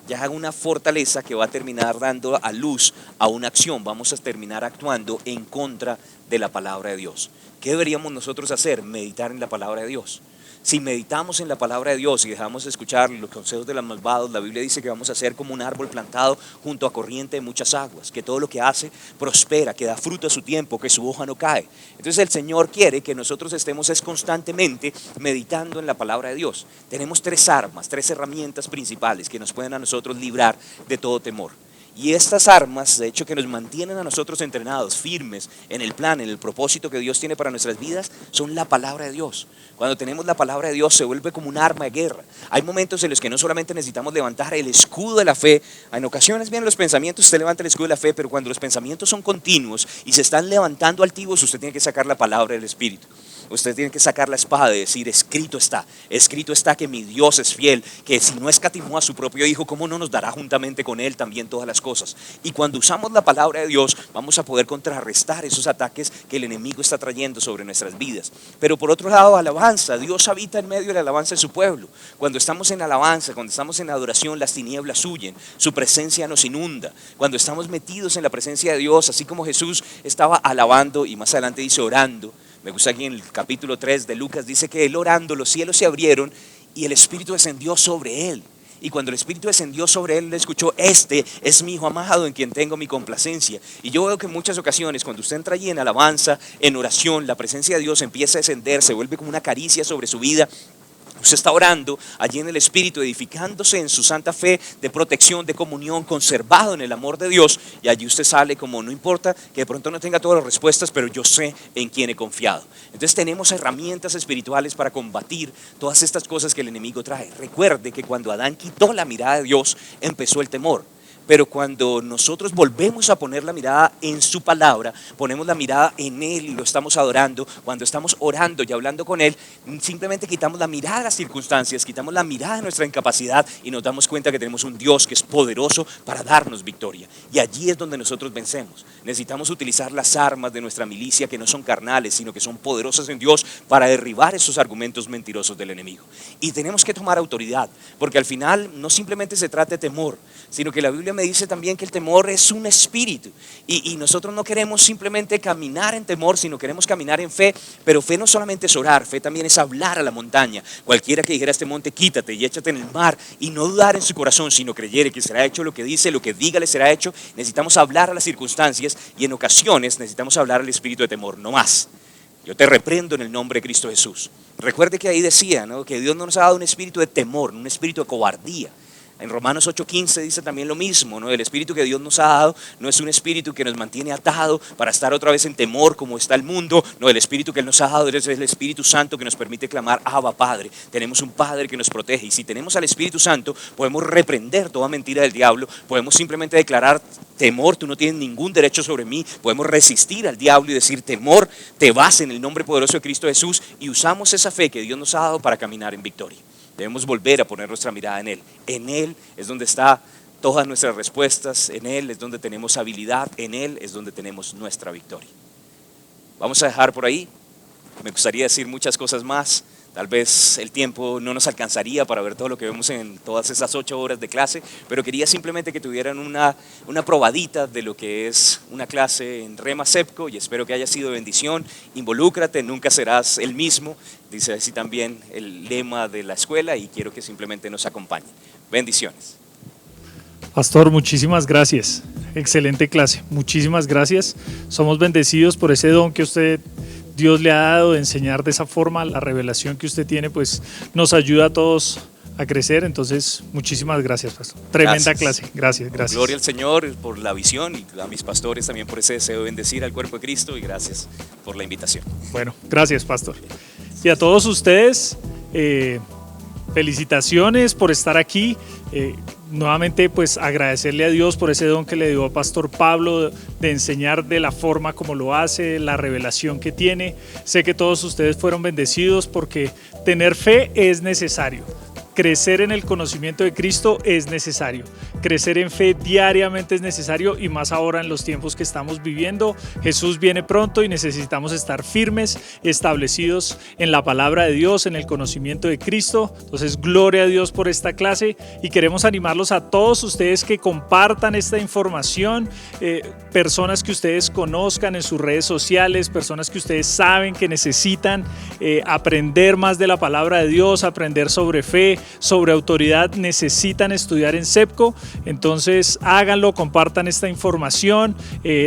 ya una fortaleza que va a terminar dando a luz a una acción. Vamos a terminar actuando en contra de la palabra de Dios. ¿Qué deberíamos nosotros hacer? Meditar en la palabra de Dios. Si meditamos en la palabra de Dios y dejamos de escuchar los consejos de los malvados, la Biblia dice que vamos a ser como un árbol plantado junto a corriente de muchas aguas, que todo lo que hace prospera, que da fruto a su tiempo, que su hoja no cae. Entonces el Señor quiere que nosotros estemos constantemente meditando en la palabra de Dios. Tenemos 3 armas, 3 herramientas principales que nos pueden a nosotros librar de todo temor. Y estas armas, de hecho, que nos mantienen a nosotros entrenados, firmes en el plan, en el propósito que Dios tiene para nuestras vidas, son la palabra de Dios. Cuando tenemos la palabra de Dios se vuelve como un arma de guerra. Hay momentos en los que no solamente necesitamos levantar el escudo de la fe, en ocasiones vienen los pensamientos, usted levanta el escudo de la fe, pero cuando los pensamientos son continuos y se están levantando altivos, usted tiene que sacar la palabra del Espíritu. Usted tiene que sacar la espada y decir, escrito está que mi Dios es fiel, que si no escatimó a su propio Hijo, ¿cómo no nos dará juntamente con Él también todas las cosas? Y cuando usamos la palabra de Dios, vamos a poder contrarrestar esos ataques que el enemigo está trayendo sobre nuestras vidas. Pero por otro lado, alabanza. Dios habita en medio de la alabanza de su pueblo. Cuando estamos en alabanza, cuando estamos en adoración, las tinieblas huyen, su presencia nos inunda. Cuando estamos metidos en la presencia de Dios, así como Jesús estaba alabando y más adelante dice orando. Me gusta aquí en el capítulo 3 de Lucas, dice que él orando, los cielos se abrieron y el Espíritu descendió sobre él. Y cuando el Espíritu descendió sobre él, le escuchó, este es mi Hijo amado en quien tengo mi complacencia. Y yo veo que en muchas ocasiones, cuando usted entra allí en alabanza, en oración, la presencia de Dios empieza a descender, se vuelve como una caricia sobre su vida. Usted está orando allí en el Espíritu, edificándose en su santa fe de protección, de comunión, conservado en el amor de Dios. Y allí usted sale como, no importa que de pronto no tenga todas las respuestas, pero yo sé en quién he confiado. Entonces tenemos herramientas espirituales para combatir todas estas cosas que el enemigo trae. Recuerde que cuando Adán quitó la mirada de Dios, empezó el temor. Pero cuando nosotros volvemos a poner la mirada en su palabra, ponemos la mirada en Él y lo estamos adorando, cuando estamos orando y hablando con Él, simplemente quitamos la mirada de las circunstancias, quitamos la mirada de nuestra incapacidad y nos damos cuenta que tenemos un Dios que es poderoso para darnos victoria. Y allí es donde nosotros vencemos. Necesitamos utilizar las armas de nuestra milicia que no son carnales, sino que son poderosas en Dios para derribar esos argumentos mentirosos del enemigo. Y tenemos que tomar autoridad, porque al final no simplemente se trata de temor, sino que la Biblia me dice también que el temor es un espíritu y nosotros no queremos simplemente caminar en temor, sino queremos caminar en fe. Pero fe no solamente es orar, fe también es hablar a la montaña. Cualquiera que dijera a este monte, quítate y échate en el mar, y no dudar en su corazón, sino creyere que será hecho lo que dice, lo que diga le será hecho. Necesitamos hablar a las circunstancias y en ocasiones necesitamos hablar al espíritu de temor, no más. Yo te reprendo en el nombre de Cristo Jesús. Recuerde que ahí decía, ¿no?, que Dios no nos ha dado un espíritu de temor, un espíritu de cobardía. En Romanos 8:15 dice también lo mismo, ¿no? El espíritu que Dios nos ha dado no es un espíritu que nos mantiene atado para estar otra vez en temor como está el mundo. No, el espíritu que Él nos ha dado es el Espíritu Santo que nos permite clamar, Abba, Padre. Tenemos un Padre que nos protege y si tenemos al Espíritu Santo podemos reprender toda mentira del diablo, podemos simplemente declarar, temor, tú no tienes ningún derecho sobre mí. Podemos resistir al diablo y decir, temor, te vas en el nombre poderoso de Cristo Jesús, y usamos esa fe que Dios nos ha dado para caminar en victoria. Debemos volver a poner nuestra mirada en Él. En Él es donde están todas nuestras respuestas, en Él es donde tenemos habilidad, en Él es donde tenemos nuestra victoria. Vamos a dejar por ahí. Me gustaría decir muchas cosas más. Tal vez el tiempo no nos alcanzaría para ver todo lo que vemos en todas esas 8 horas de clase, pero quería simplemente que tuvieran una probadita de lo que es una clase en Rema Sepco, y espero que haya sido de bendición. Involúcrate, nunca serás el mismo, dice así también el lema de la escuela, y quiero que simplemente nos acompañen. Bendiciones. Pastor, muchísimas gracias. Excelente clase, muchísimas gracias. Somos bendecidos por ese don que Dios le ha dado de enseñar de esa forma. La revelación que usted tiene pues nos ayuda a todos a crecer. Entonces, muchísimas gracias, pastor. Tremenda clase. Gracias. Gloria al Señor por la visión, y a mis pastores también por ese deseo de bendecir al cuerpo de Cristo, y gracias por la invitación. Bueno, gracias, pastor. Y a todos ustedes, felicitaciones por estar aquí. Nuevamente pues agradecerle a Dios por ese don que le dio a Pastor Pablo de enseñar de la forma como lo hace, la revelación que tiene. Sé que todos ustedes fueron bendecidos, porque tener fe es necesario. Crecer en el conocimiento de Cristo es necesario. crecer en fe diariamente es necesario y más ahora en los tiempos que estamos viviendo. Jesús viene pronto y necesitamos estar firmes, establecidos en la palabra de Dios, en el conocimiento de Cristo. Entonces, gloria a Dios por esta clase y queremos animarlos a todos ustedes que compartan esta información, personas que ustedes conozcan en sus redes sociales, personas que ustedes saben que necesitan aprender más de la palabra de Dios, aprender sobre fe, sobre autoridad, necesitan estudiar en SEPCO. Entonces háganlo, compartan esta información,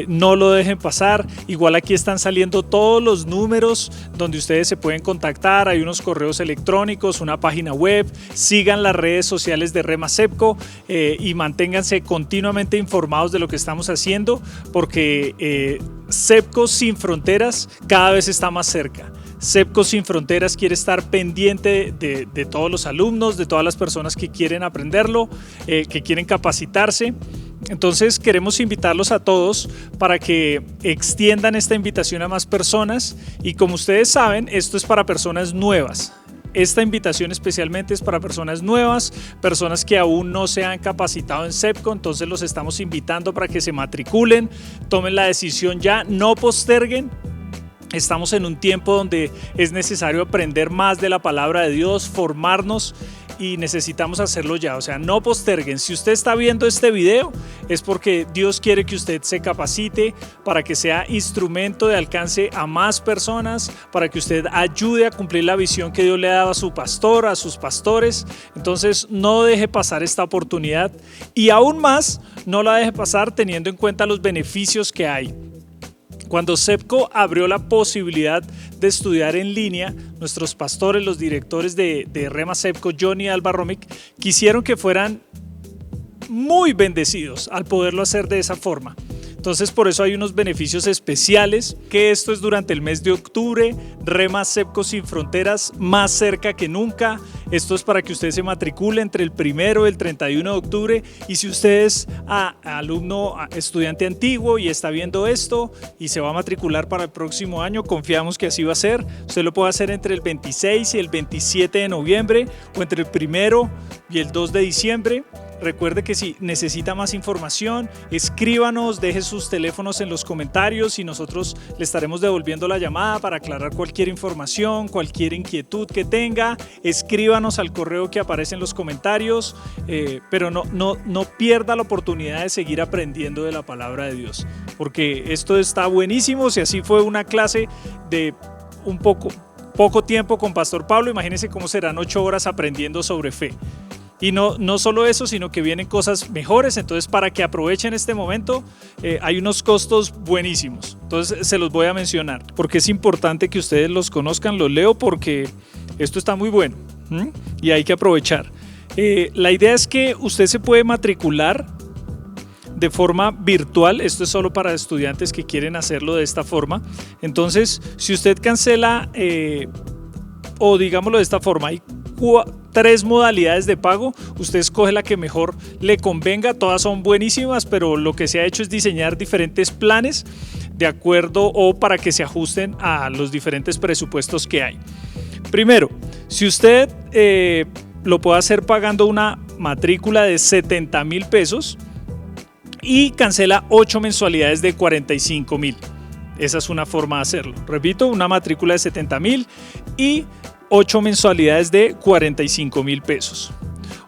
no lo dejen pasar. Igual aquí están saliendo todos los números donde ustedes se pueden contactar, hay unos correos electrónicos, una página web. Sigan las redes sociales de Rema SEPCO y manténganse continuamente informados de lo que estamos haciendo, porque SEPCO Sin Fronteras cada vez está más cerca. SEPCO Sin Fronteras quiere estar pendiente de todos los alumnos, de todas las personas que quieren aprenderlo, que quieren capacitarse. Entonces queremos invitarlos a todos para que extiendan esta invitación a más personas y como ustedes saben, esto es para personas nuevas. Esta invitación especialmente es para personas nuevas, personas que aún no se han capacitado en SEPCO, entonces los estamos invitando para que se matriculen, tomen la decisión ya, no posterguen. Estamos en un tiempo donde es necesario aprender más de la palabra de Dios, formarnos y necesitamos hacerlo ya, o sea, no posterguen. Si usted está viendo este video es porque Dios quiere que usted se capacite para que sea instrumento de alcance a más personas, para que usted ayude a cumplir la visión que Dios le ha dado a su pastor, a sus pastores. Entonces no deje pasar esta oportunidad y aún más no la deje pasar teniendo en cuenta los beneficios que hay. Cuando SEPCO abrió la posibilidad de estudiar en línea, nuestros pastores, los directores de Rema SEPCO, Johnny y Alba Romic, quisieron que fueran muy bendecidos al poderlo hacer de esa forma. Entonces por eso hay unos beneficios especiales, que esto es durante el mes de octubre, Rema SEPCO Sin Fronteras, más cerca que nunca. Esto es para que usted se matricule entre el 1 y el 31 de octubre y si usted es alumno, estudiante antiguo y está viendo esto y se va a matricular para el próximo año, confiamos que así va a ser. Usted lo puede hacer entre el 26 y el 27 de noviembre o entre el 1 y el 2 de diciembre. Recuerde que si necesita más información, escríbanos, deje sus teléfonos en los comentarios y nosotros le estaremos devolviendo la llamada para aclarar cualquier información, cualquier inquietud que tenga. Escríbanos al correo que aparece en los comentarios, pero no pierda la oportunidad de seguir aprendiendo de la palabra de Dios, porque esto está buenísimo. Si así fue una clase de un poco tiempo con Pastor Pablo, imagínense cómo serán 8 horas aprendiendo sobre fe. Y no solo eso, sino que vienen cosas mejores. Entonces, para que aprovechen este momento, hay unos costos buenísimos. Entonces, se los voy a mencionar porque es importante que ustedes los conozcan. Los leo porque esto está muy bueno y hay que aprovechar. La idea es que usted se puede matricular de forma virtual. Esto es solo para estudiantes que quieren hacerlo de esta forma. Entonces, si usted cancela, o digámoslo de esta forma, hay 3 modalidades de pago, usted escoge la que mejor le convenga. Todas son buenísimas, pero lo que se ha hecho es diseñar diferentes planes de acuerdo o para que se ajusten a los diferentes presupuestos que hay. Primero, si usted lo puede hacer pagando una matrícula de 70,000 pesos y cancela 8 mensualidades de 45,000. Esa es una forma de hacerlo. Repito, una matrícula de 70,000 y 8 mensualidades de 45,000 pesos.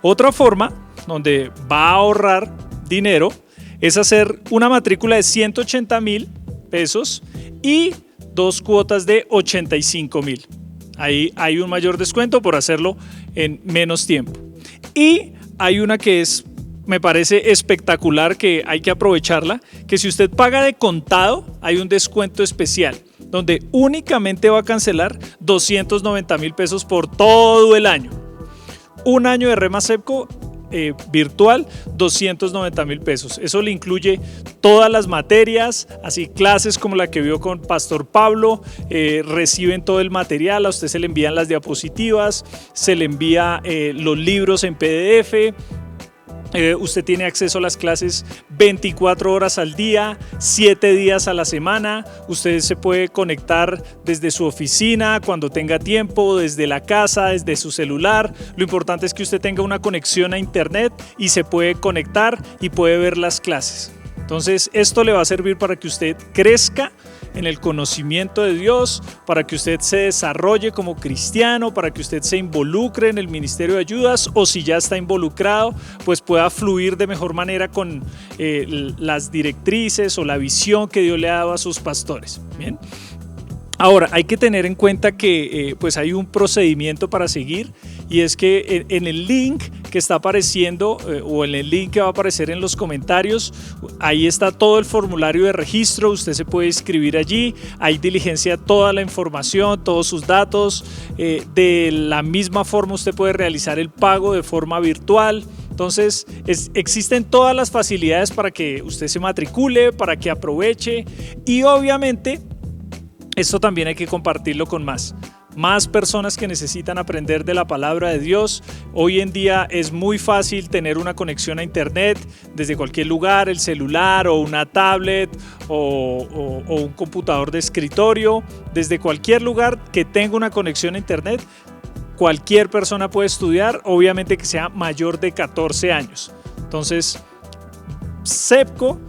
Otra forma donde va a ahorrar dinero es hacer una matrícula de 180,000 pesos y 2 cuotas de 85,000. Ahí hay un mayor descuento por hacerlo en menos tiempo. Y hay una que me parece espectacular, que hay que aprovecharla, que si usted paga de contado hay un descuento especial donde únicamente va a cancelar 290,000 pesos por todo el año. Un año de Rema SEPCO virtual, 290,000 pesos. Eso le incluye todas las materias, así clases como la que vio con Pastor Pablo, reciben todo el material, a usted se le envían las diapositivas, se le envía los libros en PDF. Usted tiene acceso a las clases 24 horas al día, 7 días a la semana. Usted se puede conectar desde su oficina cuando tenga tiempo, desde la casa, desde su celular. Lo importante es que usted tenga una conexión a internet y se puede conectar y puede ver las clases. Entonces, esto le va a servir para que usted crezca en el conocimiento de Dios, para que usted se desarrolle como cristiano, para que usted se involucre en el ministerio de ayudas, o si ya está involucrado, pues pueda fluir de mejor manera con las directrices o la visión que Dios le ha dado a sus pastores. Bien. Ahora, hay que tener en cuenta que pues hay un procedimiento para seguir, y es que en el link que está apareciendo o en el link que va a aparecer en los comentarios, ahí está todo el formulario de registro. Usted se puede inscribir allí, ahí diligencia toda la información, todos sus datos. De la misma forma usted puede realizar el pago de forma virtual. Entonces existen todas las facilidades para que usted se matricule, para que aproveche, y obviamente esto también hay que compartirlo con más personas que necesitan aprender de la palabra de Dios. Hoy en día es muy fácil tener una conexión a internet desde cualquier lugar, el celular o una tablet o un computador de escritorio. Desde cualquier lugar que tenga una conexión a internet, cualquier persona puede estudiar, obviamente que sea mayor de 14 años. Entonces, SEPCO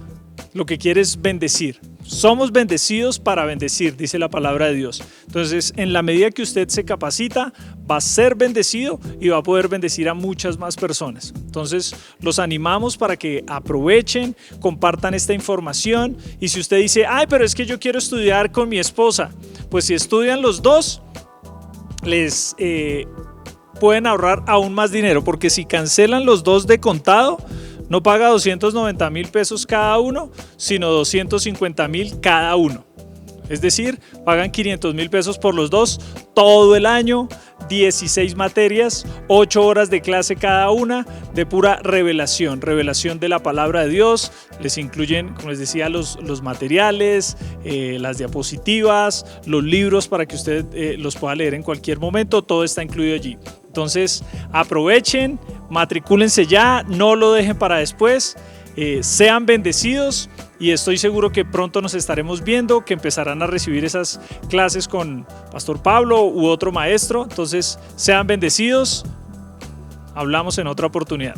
lo que quiere es bendecir. Somos bendecidos para bendecir, dice la palabra de Dios. Entonces, en la medida que usted se capacita, va a ser bendecido y va a poder bendecir a muchas más personas. Entonces, los animamos para que aprovechen, compartan esta información. Y si usted dice, ay, pero es que yo quiero estudiar con mi esposa, pues si estudian los dos, les pueden ahorrar aún más dinero, porque si cancelan los dos de contado, no paga 290,000 pesos cada uno, sino 250,000 cada uno. Es decir, pagan 500,000 pesos por los dos todo el año, 16 materias, 8 horas de clase cada una, de pura revelación de la palabra de Dios. Les incluyen, como les decía, los materiales, las diapositivas, los libros para que usted los pueda leer en cualquier momento. Todo está incluido allí. Entonces, aprovechen, matricúlense ya, no lo dejen para después, sean bendecidos, y estoy seguro que pronto nos estaremos viendo, que empezarán a recibir esas clases con Pastor Pablo u otro maestro. Entonces, sean bendecidos. Hablamos en otra oportunidad.